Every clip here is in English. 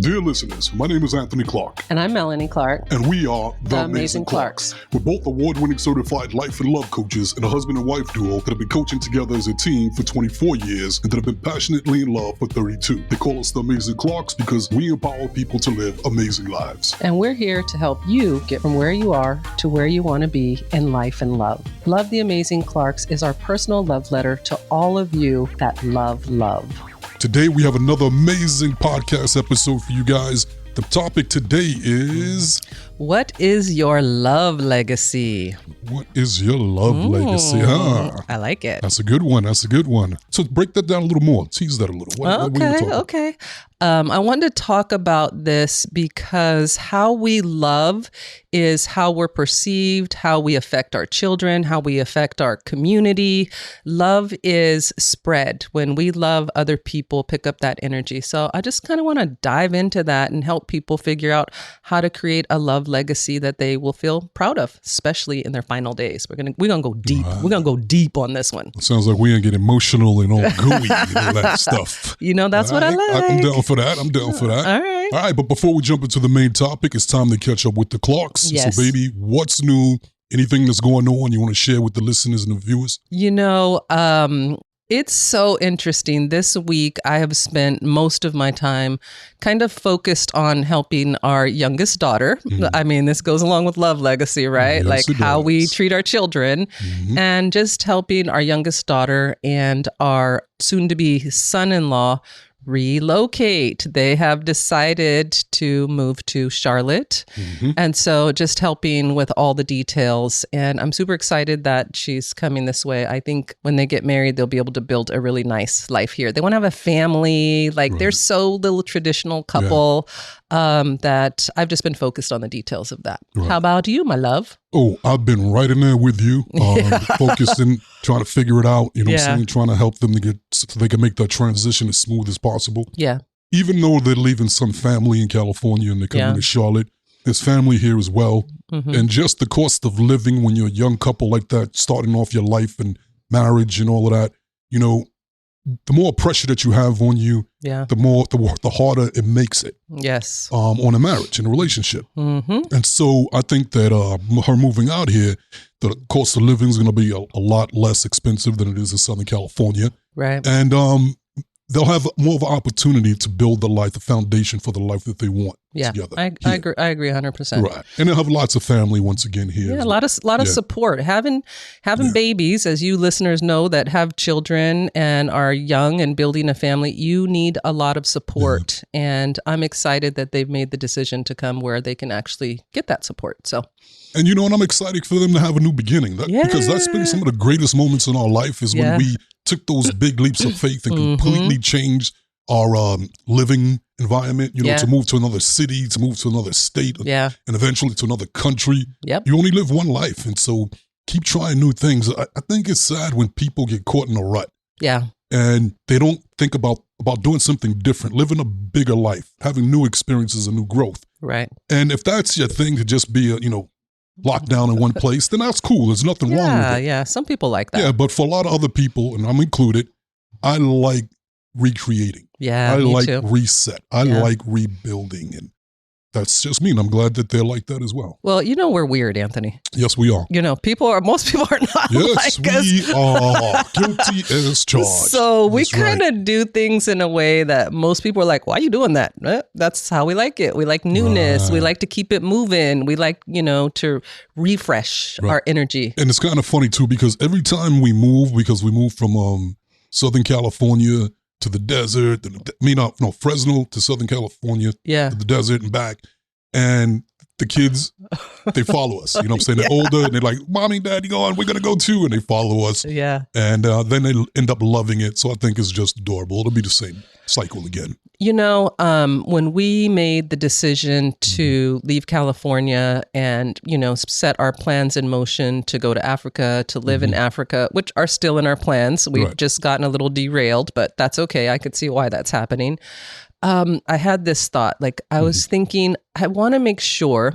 Dear listeners, my name is Anthony Clark. And I'm Melanie Clark. And we are the Amazing Clarks. We're both award-winning certified life and love coaches and a husband and wife duo that have been coaching together as a team for 24 years and that have been passionately in love for 32. They call us the Amazing Clarks because we empower people to live amazing lives. And we're here to help you get from where you are to where you want to be in life and love. Love the Amazing Clarks is our personal love letter to all of you that love love. Today, we have another amazing podcast episode for you guys. The topic today is... What is your love legacy? What is your love legacy? Huh? I like it. That's a good one. So break that down a little more. Tease that a little. Okay. I wanted to talk about this because how we love is how we're perceived, how we affect our children, how we affect our community. Love is spread. When we love, other people pick up that energy. So I just kind of want to dive into that and help people figure out how to create a love legacy that they will feel proud of, especially in their final days. We're gonna go deep. We're gonna go deep on this one. It sounds like we're gonna get emotional and all gooey and all that stuff. You know, that's what I like. I'm down for that. All right. But before we jump into the main topic, it's time to catch up with the Clarks. Yes. So, baby, what's new? Anything that's going on you want to share with the listeners and the viewers? You know, it's so interesting. This week, I have spent most of my time kind of focused on helping our youngest daughter. I mean, this goes along with love legacy, right? Yes, like how we treat our children and just helping our youngest daughter and our soon-to-be son-in-law relocate. They have decided to move to Charlotte. And so just helping with all the details. And I'm super excited that she's coming this way. I think when they get married, they'll be able to build a really nice life here. They want to have a family. They're so little traditional couple that I've just been focused on the details of that. Right. How about you, my love? Oh, I've been right in there with you, focused in trying to figure it out, what I'm saying, trying to help them to get so they can make that transition as smooth as possible. Yeah. Even though they're leaving some family in California and they're coming to Charlotte, there's family here as well. And just the cost of living when you're a young couple like that, starting off your life and marriage and all of that, the more pressure that you have on you, the harder it makes it. Yes. On a marriage and a relationship. And so I think that her moving out here, the cost of living is going to be a lot less expensive than it is in Southern California. Right. And they'll have more of an opportunity to build the foundation for the life that they want together. I agree 100%. Right. And they'll have lots of family once again here. Yeah, a lot of support. Having babies, as you listeners know that have children and are young and building a family, you need a lot of support. And I'm excited that they've made the decision to come where they can actually get that support. So. And and I'm excited for them to have a new beginning. Because that's been some of the greatest moments in our life is when we took those big leaps of faith and completely changed our living environment, to move to another city, to move to another state, and eventually to another country. You only live one life. And so keep trying new things. I think it's sad when people get caught in a rut. Yeah. And they don't think about doing something different, living a bigger life, having new experiences and new growth. Right. And if that's your thing to just be locked down in one place, then that's cool. There's nothing wrong with it. Yeah, some people like that. Yeah, but for a lot of other people, and I'm included, I like recreating. Yeah, I like too. Reset. I like rebuilding. And that's just me. And I'm glad that they're like that as well. Well, we're weird, Anthony. Yes, we are. Most people are not yes, like us. Yes, we are guilty as charged. So we kind of do things in a way that most people are like, why are you doing that? That's how we like it. We like newness. Right. We like to keep it moving. We like, to refresh our energy. And it's kind of funny too, because every time we move from Southern California to the desert, Fresno to Southern California, to the desert and back. And the kids, they follow us. You know what I'm saying? They're older and they're like, Mommy, Daddy, we're going to go too. And they follow us. Yeah. And then they end up loving it. So I think it's just adorable. It'll be the same cycle again. When we made the decision to leave California and, set our plans in motion to go to Africa, to live in Africa, which are still in our plans. We've just gotten a little derailed, but that's okay. I could see why that's happening. I had this thought, I was thinking, I want to make sure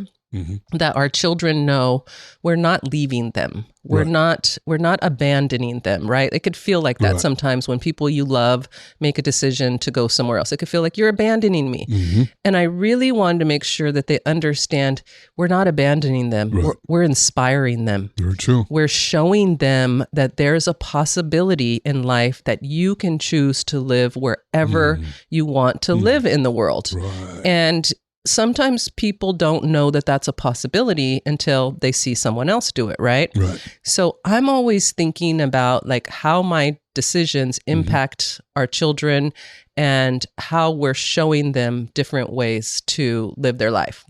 that our children know we're not leaving them. We're not abandoning them, right? It could feel like that sometimes when people you love make a decision to go somewhere else. It could feel like you're abandoning me. And I really wanted to make sure that they understand we're not abandoning them. We're inspiring them. Very true. We're showing them that there's a possibility in life that you can choose to live wherever you want to live in the world. And sometimes people don't know that that's a possibility until they see someone else do it, right? So I'm always thinking about like how my decisions impact our children and how we're showing them different ways to live their life.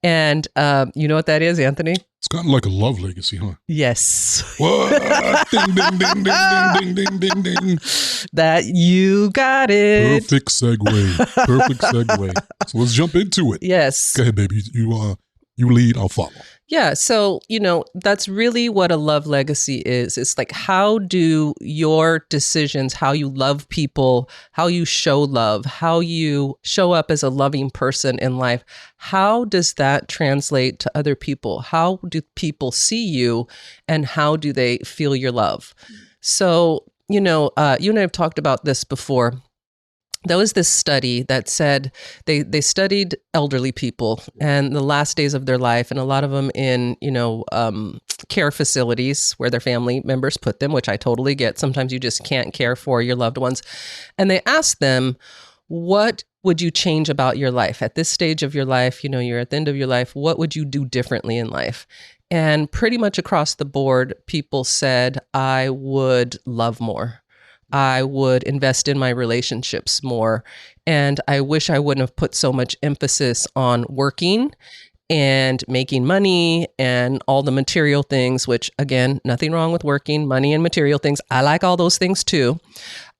And you know what that is, Anthony? It's kind of like a love legacy, huh? Yes. What? Ding, ding, ding, ding, ding, ding, ding, ding. That you got it. Perfect segue. Perfect segue. So let's jump into it. Yes. Go ahead, baby. You lead, I'll follow. Yeah. So, that's really what a love legacy is. It's like, how do your decisions, how you love people, how you show love, how you show up as a loving person in life, how does that translate to other people? How do people see you and how do they feel your love? So, you and I have talked about this before. There was this study that said they studied elderly people and the last days of their life, and a lot of them in, care facilities where their family members put them, which I totally get. Sometimes you just can't care for your loved ones. And they asked them, what would you change about your life? At this stage of your life, you're at the end of your life, what would you do differently in life? And pretty much across the board, people said, I would love more. I would invest in my relationships more. And I wish I wouldn't have put so much emphasis on working and making money and all the material things, which again, nothing wrong with working, money and material things. I like all those things too.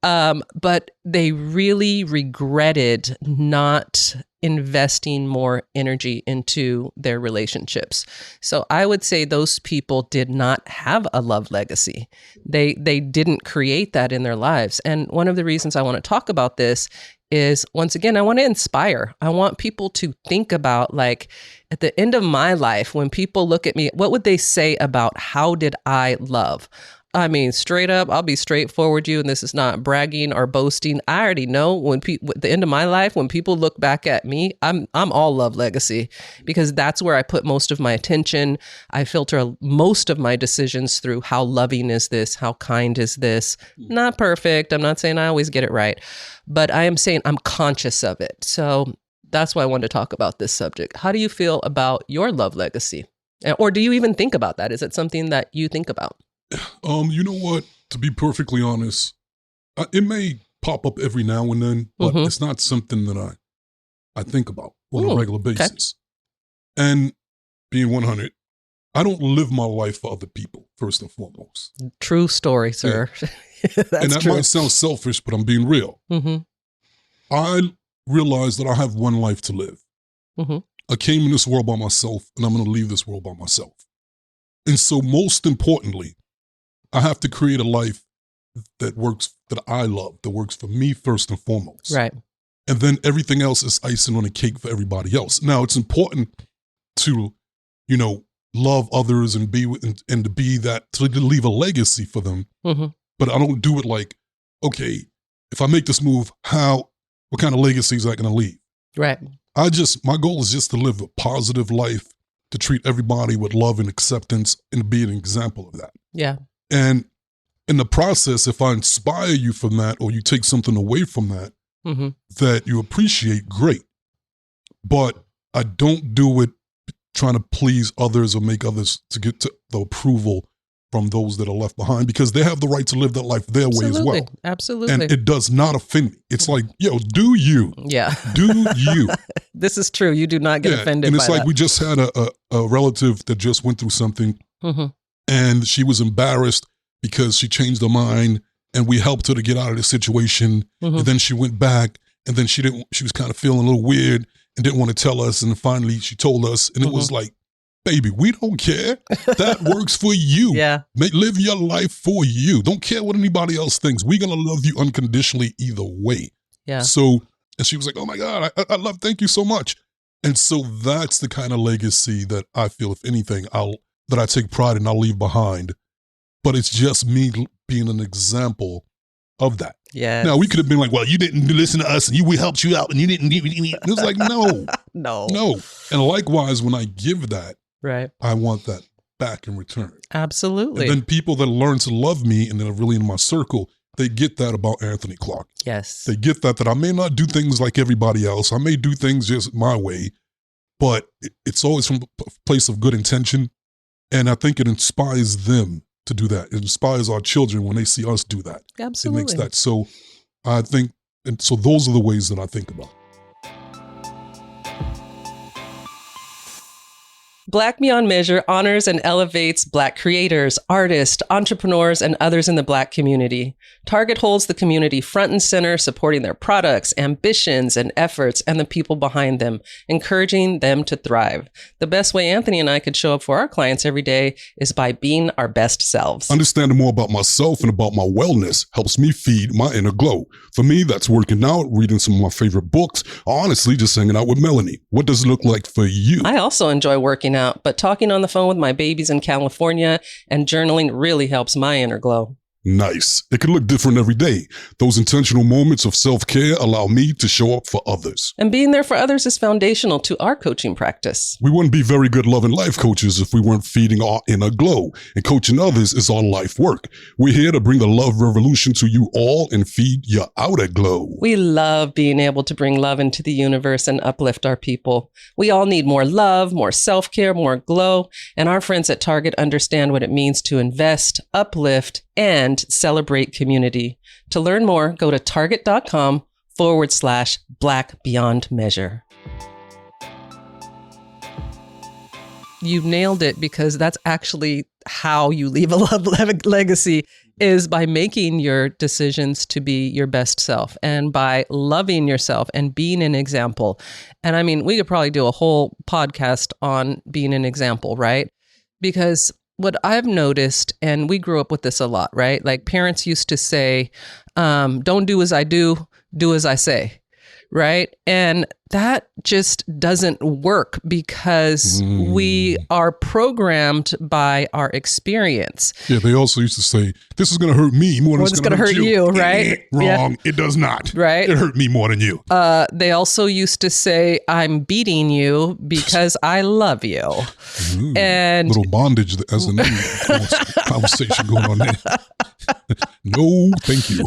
But they really regretted not investing more energy into their relationships. So I would say those people did not have a love legacy. They didn't create that in their lives. And one of the reasons I want to talk about this is, once again, I want to inspire. I want people to think about, like, at the end of my life, when people look at me, what would they say about how did I love? I mean, straight up, I'll be straightforward with you, and this is not bragging or boasting. I already know at the end of my life, when people look back at me, I'm all love legacy, because that's where I put most of my attention. I filter most of my decisions through how loving is this? How kind is this? Not perfect. I'm not saying I always get it right, but I am saying I'm conscious of it. So that's why I wanted to talk about this subject. How do you feel about your love legacy? Or do you even think about that? Is it something that you think about? You know what? To be perfectly honest, it may pop up every now and then, but it's not something that I think about on a regular basis. Okay. And being 100, I don't live my life for other people, first and foremost. True story, sir. Yeah. And that might sound selfish, but I'm being real. I realize that I have one life to live. I came in this world by myself, and I'm going to leave this world by myself. And so most importantly, I have to create a life that works, that I love, that works for me first and foremost. Right. And then everything else is icing on the cake for everybody else. Now, it's important to, love others and be and to be that, to leave a legacy for them. But I don't do it like, okay, if I make this move, what kind of legacy is that going to leave? Right. My goal is just to live a positive life, to treat everybody with love and acceptance, and be an example of that. Yeah. And in the process, if I inspire you from that, or you take something away from that, that you appreciate, great. But I don't do it trying to please others or make others to get to the approval from those that are left behind, because they have the right to live that life their way as well. Absolutely. And it does not offend me. It's like, do you. Yeah. Do you. This is true. You do not get offended and it's by like that. We just had a relative that just went through something, and she was embarrassed because she changed her mind, and we helped her to get out of the situation. And then she went back, and then she was kind of feeling a little weird and didn't want to tell us. And finally she told us, and it was like, baby, we don't care. That works for you. Yeah. Live your life for you. Don't care what anybody else thinks. We're going to love you unconditionally either way. Yeah. So, and she was like, oh my God, I love, thank you so much. And so that's the kind of legacy that I feel, if anything, that I take pride in, I'll leave behind. But it's just me being an example of that. Yes. Now, we could have been like, well, you didn't listen to us and we helped you out and you didn't. It was like, no. No. And likewise, when I give that, right, I want that back in return. Absolutely. And then people that learn to love me and that are really in my circle, they get that about Anthony Clark. Yes. They get that I may not do things like everybody else. I may do things just my way, but it's always from a place of good intention. And I think it inspires them to do that. It inspires our children when they see us do that. Absolutely. It makes that. So I think, and so those are the ways that I think about it. Black Beyond Measure honors and elevates Black creators, artists, entrepreneurs, and others in the Black community. Target holds the community front and center, supporting their products, ambitions, and efforts, and the people behind them, encouraging them to thrive. The best way Anthony and I could show up for our clients every day is by being our best selves. Understanding more about myself and about my wellness helps me feed my inner glow. For me, that's working out, reading some of my favorite books, honestly, just hanging out with Melanie. What does it look like for you? I also enjoy working out, but talking on the phone with my babies in California and journaling really helps my inner glow. Nice. It can look different every day. Those intentional moments of self-care allow me to show up for others. And being there for others is foundational to our coaching practice. We wouldn't be very good love and life coaches if we weren't feeding our inner glow. And coaching others is our life work. We're here to bring the love revolution to you all and feed your outer glow. We love being able to bring love into the universe and uplift our people. We all need more love, more self-care, more glow. And our friends at Target understand what it means to invest, uplift, and celebrate community. To learn more, go to target.com/Black Beyond Measure. You nailed it, because that's actually how you leave a love legacy, is by making your decisions to be your best self and by loving yourself and being an example. And I mean, we could probably do a whole podcast on being an example, right? Because what I've noticed, and we grew up with this a lot, right? Like parents used to say, don't do as I do, do as I say, right? And that just doesn't work, because we are programmed by our experience. Yeah, they also used to say, this is going to hurt me more than it's going to hurt you, right? Wrong. Yeah. It does not. Right. It hurt me more than you. They also used to say, I'm beating you because I love you. And little bondage as an conversation going on there. No, thank you.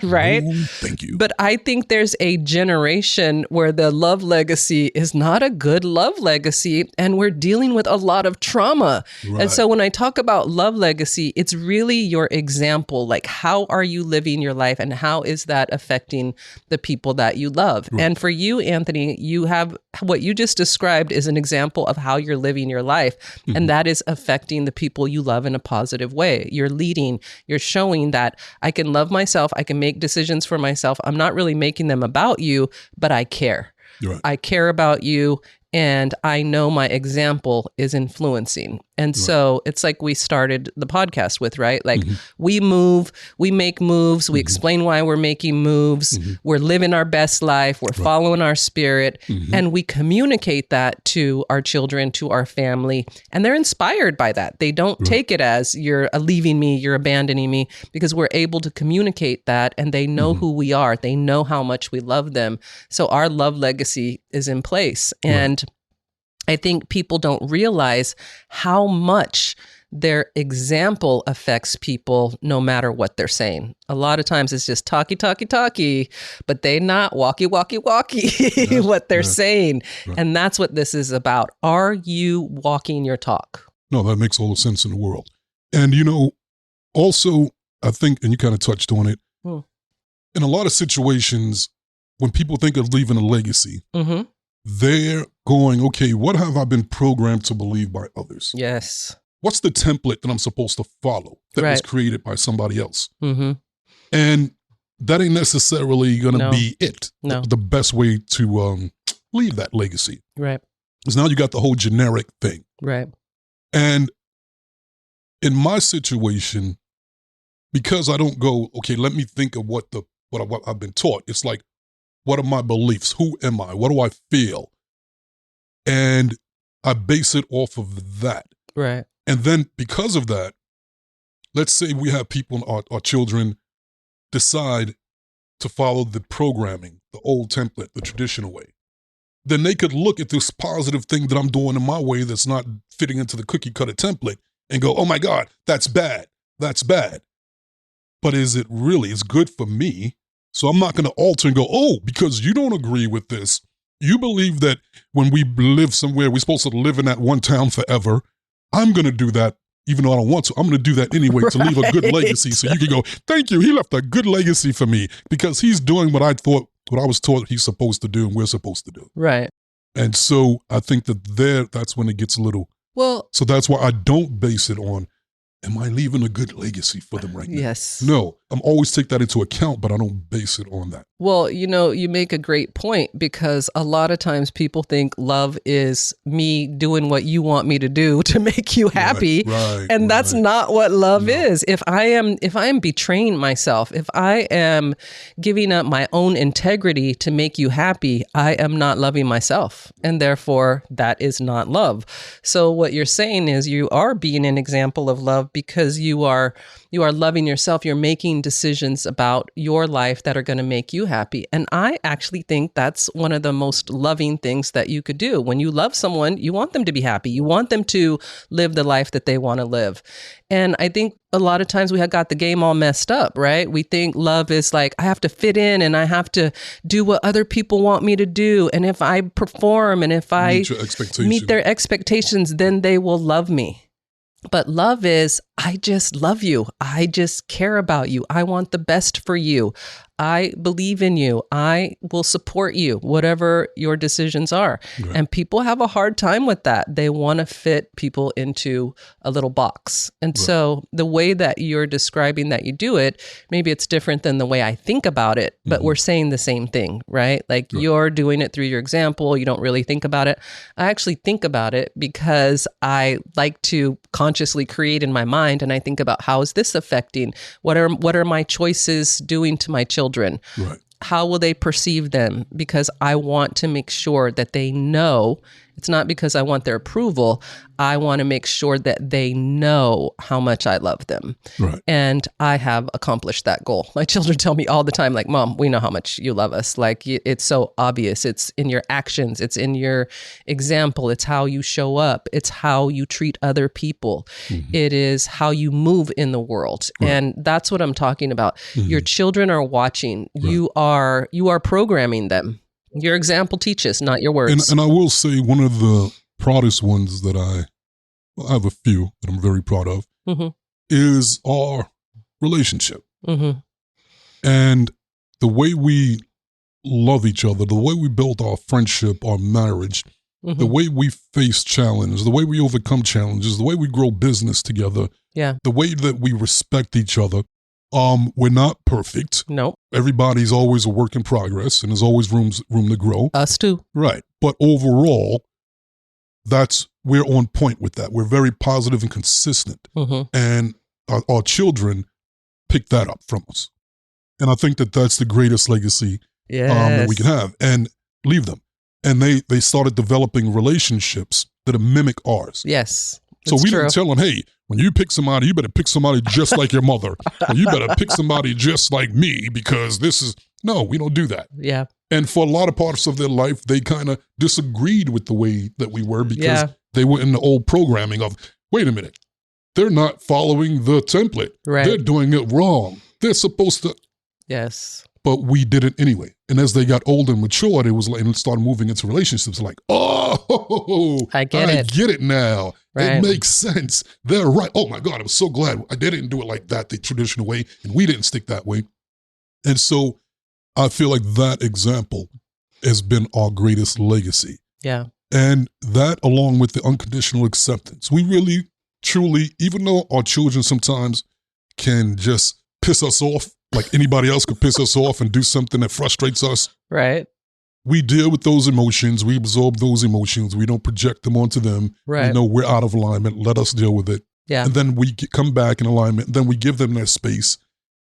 Right? No, thank you. But I think there's a generation where the love legacy is not a good love legacy, and we're dealing with a lot of trauma. Right. And so when I talk about love legacy, it's really your example. Like, how are you living your life, and how is that affecting the people that you love? Right. And for you, Anthony, you have what you just described is an example of how you're living your life. Mm-hmm. And that is affecting the people you love in a positive way. You're leading, you're showing that I can love myself, I can make decisions for myself. I'm not really making them about you, but I care. Right. I care about you, and I know my example is influencing. And so it's like we started the podcast with, right? Like we move, we make moves, we explain why we're making moves, we're living our best life, we're following our spirit, and we communicate that to our children, to our family, and they're inspired by that. They don't take it as you're leaving me, you're abandoning me, because we're able to communicate that, and they know who we are. They know how much we love them. So our love legacy is in place. And I think people don't realize how much their example affects people no matter what they're saying. A lot of times it's just talky, but they not walky, what they're saying. Right. And that's what this is about. Are you walking your talk? No, that makes all the sense in the world. And, you know, also, I think, and you kind of touched on it, in a lot of situations, when people think of leaving a legacy, they're going, okay, what have I been programmed to believe by others? Yes. What's the template that I'm supposed to follow that was created by somebody else? And that ain't necessarily going to be it. No. The best way to leave that legacy. Right. Because now you got the whole generic thing. Right. And in my situation, because I don't go, okay, let me think of what I've been taught. It's like, what are my beliefs? Who am I? What do I feel? And I base it off of that. Right. And then because of that, let's say we have people, our children, decide to follow the programming, the old template, the traditional way. Then they could look at this positive thing that I'm doing in my way that's not fitting into the cookie cutter template and go, oh my God, that's bad. That's bad. But is it really? It's good for me. So I'm not going to alter and go, oh, because you don't agree with this. You believe that when we live somewhere, we're supposed to live in that one town forever. I'm going to do that, even though I don't want to. I'm going to do that anyway to leave a good legacy. So you can go, thank you. He left a good legacy for me because he's doing what I was taught he's supposed to do and we're supposed to do. Right. And so I think that's when it gets a little. Well, so that's why I don't base it on, am I leaving a good legacy for them right now? Yes. No, I'm always take that into account, but I don't base it on that. Well, you make a great point because a lot of times people think love is me doing what you want me to do to make you happy. Right, and that's not what love is. If I am betraying myself, if I am giving up my own integrity to make you happy, I am not loving myself. And therefore that is not love. So what you're saying is you are being an example of love because you are loving yourself. You're making decisions about your life that are going to make you happy. And I actually think that's one of the most loving things that you could do. When you love someone, you want them to be happy. You want them to live the life that they want to live. And I think a lot of times we have got the game all messed up, right? We think love is like, I have to fit in and I have to do what other people want me to do. And if I perform and if I meet their expectations, then they will love me. But love is, I just love you. I just care about you. I want the best for you. I believe in you. I will support you, whatever your decisions are. Right. And people have a hard time with that. They want to fit people into a little box. And so the way that you're describing that you do it, maybe it's different than the way I think about it, but we're saying the same thing, right? Like you're doing it through your example. You don't really think about it. I actually think about it because I like to consciously create in my mind. And I think about how is this affecting? What are my choices doing to my children? Right. How will they perceive them? Because I want to make sure that they know. It's not because I want their approval. I want to make sure that they know how much I love them. Right. And I have accomplished that goal. My children tell me all the time, like, Mom, we know how much you love us. Like, it's so obvious. It's in your actions. It's in your example. It's how you show up. It's how you treat other people. It is how you move in the world. Right. And that's what I'm talking about. Your children are watching. Right. You are programming them. Your example teaches, not your words. And I will say one of the proudest ones that I have a few that I'm very proud of is our relationship. And the way we love each other, the way we built our friendship, our marriage, the way we face challenges, the way we overcome challenges, the way we grow business together, the way that we respect each other. We're not perfect. No. Everybody's always a work in progress, and there's always room to grow. Us too. Right. But overall, we're on point with that. We're very positive and consistent. And our children pick that up from us. And I think that's the greatest legacy that we can have and leave them. And they started developing relationships that mimic ours. Yes. So we didn't tell them, hey, when you pick somebody, you better pick somebody just like your mother. Or you better pick somebody just like me because no, we don't do that. Yeah. And for a lot of parts of their life, they kind of disagreed with the way that we were because they were in the old programming of, wait a minute, they're not following the template. Right. They're doing it wrong. They're supposed to. Yes. But we did it anyway. And as they got older and matured, it was like, and started moving into relationships like, oh, I get it now. Right. It makes sense. They're right. Oh my God, I'm so glad they didn't do it like that, the traditional way, and we didn't stick that way. And so I feel like that example has been our greatest legacy. Yeah. And that along with the unconditional acceptance, we really, truly, even though our children sometimes can just piss us off, like anybody else could piss us off and do something that frustrates us. Right. We deal with those emotions. We absorb those emotions. We don't project them onto them. Right. We know we're out of alignment. Let us deal with it. Yeah. And then we come back in alignment. And then we give them their space.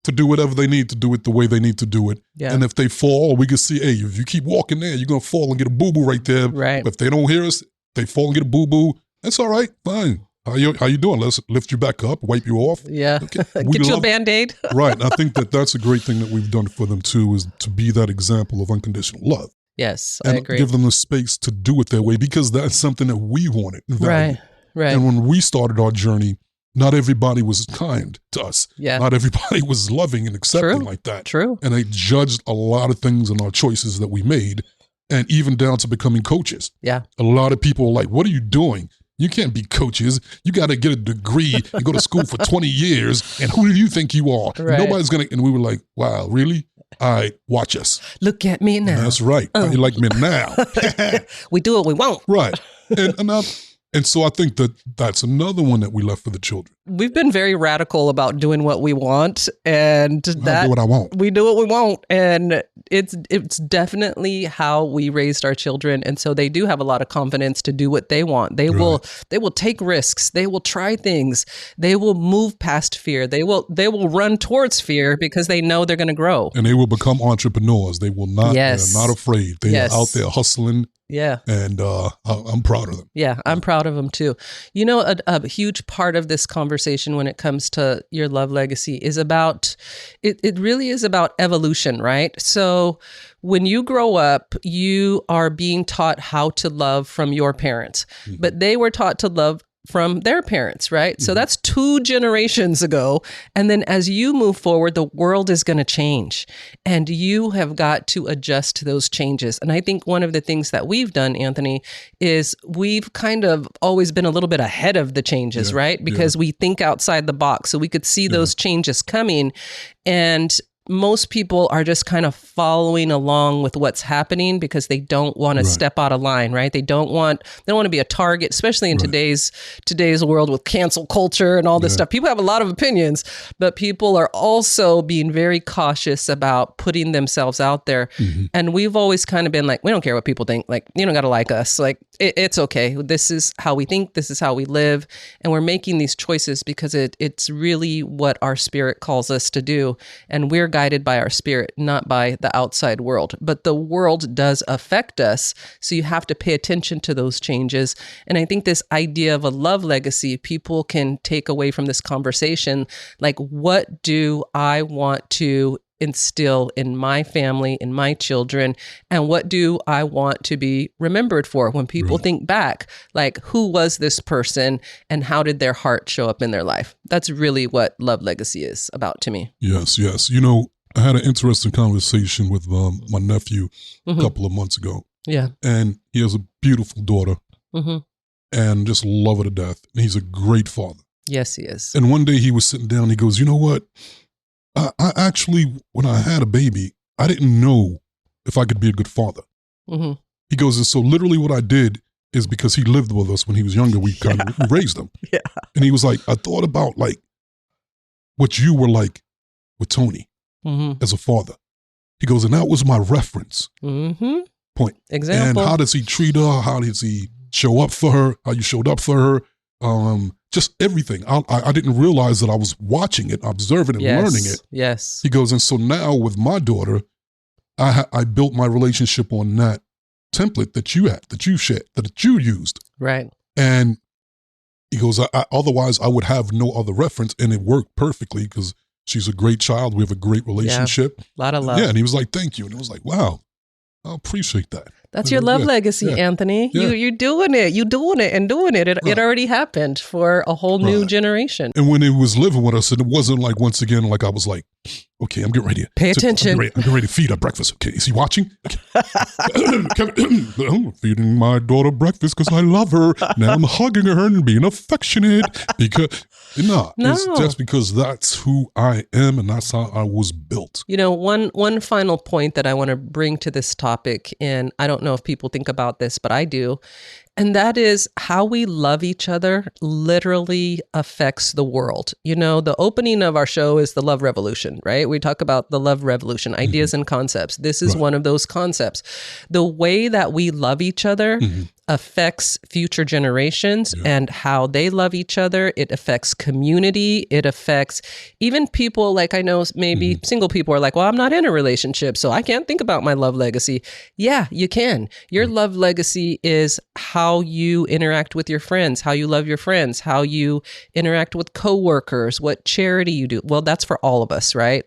to do whatever they need to do it the way they need to do it. Yeah. And if they fall, we can see, hey, if you keep walking there, you're going to fall and get a boo-boo right there. Right. But if they don't hear us, they fall and get a boo-boo. That's all right. Fine. How you doing? Let's lift you back up, wipe you off. Yeah. Okay. Get you a Band-Aid. Right. And I think that's a great thing that we've done for them too, is to be that example of unconditional love. Yes, and I agree. Give them the space to do it their way, because that's something that we wanted. Right. And when we started our journey, not everybody was kind to us. Yeah. Not everybody was loving and accepting like that. True. And they judged a lot of things in our choices that we made, and even down to becoming coaches. Yeah. A lot of people are like, what are you doing? You can't be coaches. You got to get a degree and go to school for 20 years. And who do you think you are? Right. Nobody's going to. And we were like, wow, really? All right, watch us. Look at me now. That's right. You like me now. We do what we want. Right. And so I think that's another one that we left for the children. We've been very radical about doing what we want, and I do what I want. We do what we want, and it's definitely how we raised our children, and so they do have a lot of confidence to do what they want. They will take risks. They will try things. They will move past fear. They will run towards fear because they know they're going to grow. And they will become entrepreneurs. They will not. Yes. They're not afraid. They are out there hustling. Yeah. And I'm proud of them. Yeah, I'm proud of them too. You know, a huge part of this conversation when it comes to your love legacy is about, it really is about evolution, right? So when you grow up, you are being taught how to love from your parents, but they were taught to love from their parents, right? So that's 2 generations ago. And then as you move forward, the world is going to change, and you have got to adjust to those changes. And I think one of the things that we've done, Anthony, is we've kind of always been a little bit ahead of the changes, right? Because we think outside the box, so we could see those changes coming. And most people are just kind of following along with what's happening because they don't want to step out of line, right? They don't want to be a target, especially in today's world with cancel culture and all this stuff. People have a lot of opinions, but people are also being very cautious about putting themselves out there. And we've always kind of been like, we don't care what people think. Like, you don't got to like us. Like, it's okay. This is how we think. This is how we live. And we're making these choices because it's really what our spirit calls us to do. And we're guided by our spirit, not by the outside world. But the world does affect us, so you have to pay attention to those changes. And I think this idea of a love legacy, people can take away from this conversation, like, what do I want to instill in my family, in my children, and what do I want to be remembered for when people think back, like, who was this person and how did their heart show up in their life? That's really what love legacy is about to me. Yes. You know, I had an interesting conversation with my nephew a couple of months ago. Yeah. And he has a beautiful daughter and just love her to death. And he's a great father. Yes, he is. And one day he was sitting down, he goes, you know what? I actually, when I had a baby, I didn't know if I could be a good father. He goes, and so literally what I did is, because he lived with us when he was younger, we kind of raised him. And he was like, I thought about like what you were like with Tony as a father. He goes, and that was my reference point. Example. And how does he treat her? How does he show up for her? How you showed up for her? Just everything. I didn't realize that I was watching it, observing it, learning it. Yes. He goes, and so now with my daughter, I built my relationship on that template that you had, that you shared, that you used. Right. And he goes, otherwise I would have no other reference. And it worked perfectly because she's a great child. We have a great relationship. Yeah. A lot of love. Yeah. And he was like, thank you. And it was like, wow, I appreciate that. That's your love legacy, Anthony. Yeah. You're doing it. You're doing it and doing it. It already happened for a whole new generation. And when he was living with us, and it wasn't like, once again, like I was like, okay, I'm getting ready. Pay attention. I'm getting ready to feed her breakfast. Okay, is he watching? I'm feeding my daughter breakfast because I love her. Now I'm hugging her and being affectionate because, it's just because that's who I am and that's how I was built. You know, one final point that I want to bring to this topic, and I don't know if people think about this, but I do. And that is how we love each other literally affects the world. You know, the opening of our show is the love revolution, right? We talk about the love revolution, ideas and concepts. This is one of those concepts. The way that we love each other affects future generations and how they love each other. It affects community. It affects even people, like I know maybe single people are like, well, I'm not in a relationship, so I can't think about my love legacy. Yeah, you can. Your love legacy is how you interact with your friends, how you love your friends, how you interact with coworkers, what charity you do. Well, that's for all of us, right?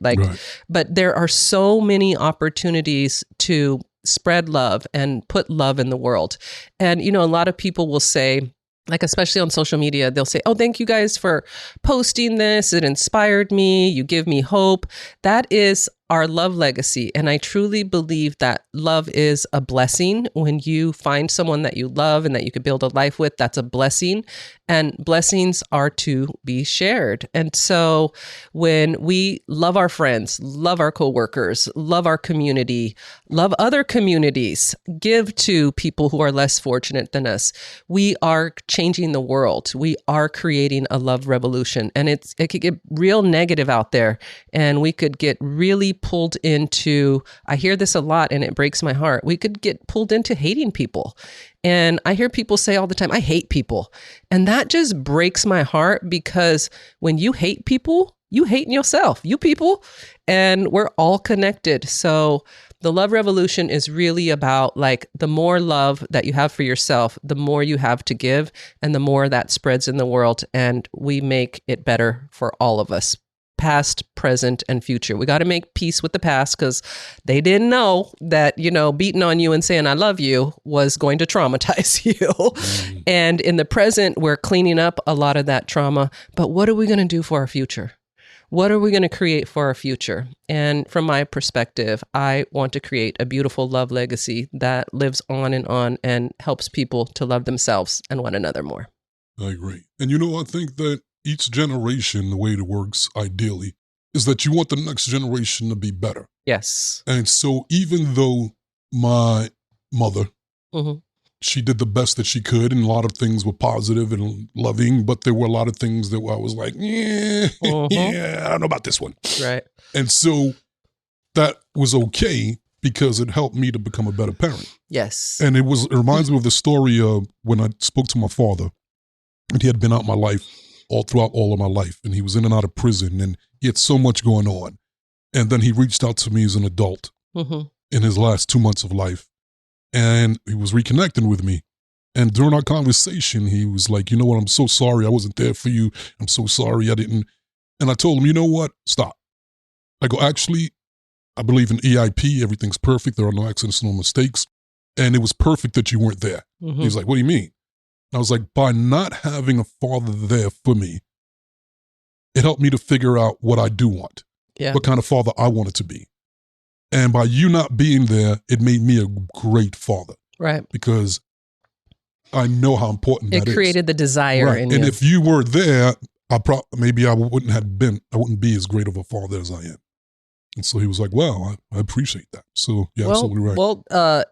But there are so many opportunities to spread love and put love in the world. And, a lot of people will say, like, especially on social media, they'll say, oh, thank you guys for posting this. It inspired me. You give me hope. That is our love legacy. And I truly believe that love is a blessing. When you find someone that you love and that you could build a life with, that's a blessing. And blessings are to be shared. And so when we love our friends, love our coworkers, love our community, love other communities, give to people who are less fortunate than us, we are changing the world. We are creating a love revolution. And it could get real negative out there. And we could get really pulled into, I hear this a lot and it breaks my heart. We could get pulled into hating people. And I hear people say all the time, I hate people. And that just breaks my heart, because when you hate people, you hate yourself, you people, and we're all connected. So the love revolution is really about, like, the more love that you have for yourself, the more you have to give, and the more that spreads in the world. And we make it better for all of us. Past, present, and future. We got to make peace with the past, because they didn't know that, beating on you and saying I love you was going to traumatize you. And in the present, we're cleaning up a lot of that trauma. But what are we going to do for our future? What are we going to create for our future? And from my perspective, I want to create a beautiful love legacy that lives on and helps people to love themselves and one another more. I agree. And I think that each generation, the way it works ideally, is that you want the next generation to be better. Yes. And so even though my mother, she did the best that she could, and a lot of things were positive and loving, but there were a lot of things that I was like, yeah, I don't know about this one. Right. And so that was okay, because it helped me to become a better parent. Yes. And it reminds me of the story of when I spoke to my father, and he had been out my life throughout all of my life, and he was in and out of prison, and he had so much going on. And then he reached out to me as an adult in his last 2 months of life, and he was reconnecting with me. And during our conversation, he was like, you know what, I'm so sorry I wasn't there for you. I'm so sorry I didn't. And I told him, you know what, stop. I go, actually, I believe in EIP. Everything's perfect. There are no accidents, no mistakes. And it was perfect that you weren't there. He's like, what do you mean? I was like, by not having a father there for me, it helped me to figure out what I do want, what kind of father I wanted to be. And by you not being there, it made me a great father. Right. Because I know how important that is. It created the desire in you. And if you were there, maybe I wouldn't be as great of a father as I am. And so he was like, well, I appreciate that. So, yeah, absolutely right. Well,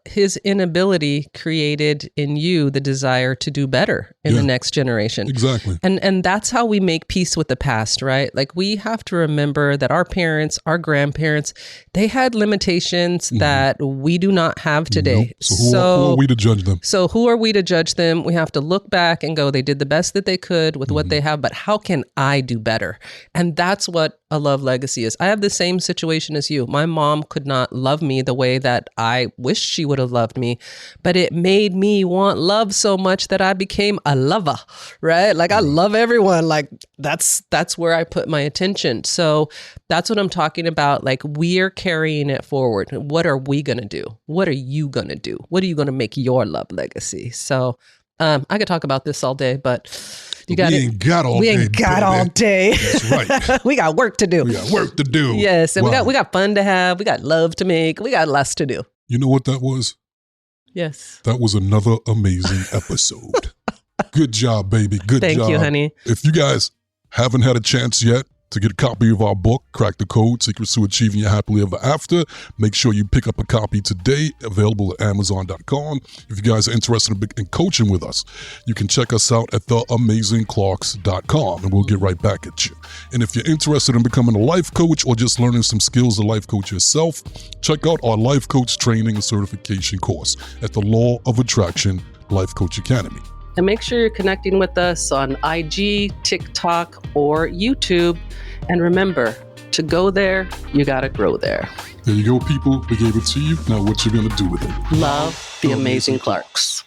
his inability created in you the desire to do better in the next generation. Exactly. And that's how we make peace with the past, right? Like, we have to remember that our parents, our grandparents, they had limitations that we do not have today. Nope. So who are we to judge them? So who are we to judge them? We have to look back and go, they did the best that they could with what they have, but how can I do better? And that's what a love legacy is. I have the same situation as you. My mom could not love me the way that I wish she would have loved me, but it made me want love so much that I became a lover, right? Like, I love everyone. Like, that's where I put my attention. So that's what I'm talking about. Like, we're carrying it forward. What are we going to do? What are you going to do? What are you going to make your love legacy? So I could talk about this all day, but we ain't got all day. That's right. We got work to do. Yes, and we got fun to have. We got love to make. We got lots to do. You know what that was? Yes. That was another amazing episode. Good job, baby. Good job. Thank you, honey. If you guys haven't had a chance yet to get a copy of our book, Crack the Code, Secrets to Achieving Your Happily Ever After, make sure you pick up a copy today, available at Amazon.com. If you guys are interested in coaching with us, you can check us out at theamazingclarks.com, and we'll get right back at you. And if you're interested in becoming a life coach or just learning some skills to life coach yourself, check out our life coach training and certification course at theLawOfAttraction.com. Life Coach Academy. And make sure you're connecting with us on IG, TikTok, or YouTube. And remember, to go there, you got to grow there. There you go, people. We gave it to you. Now what you going to do with it? Love the amazing Clarks.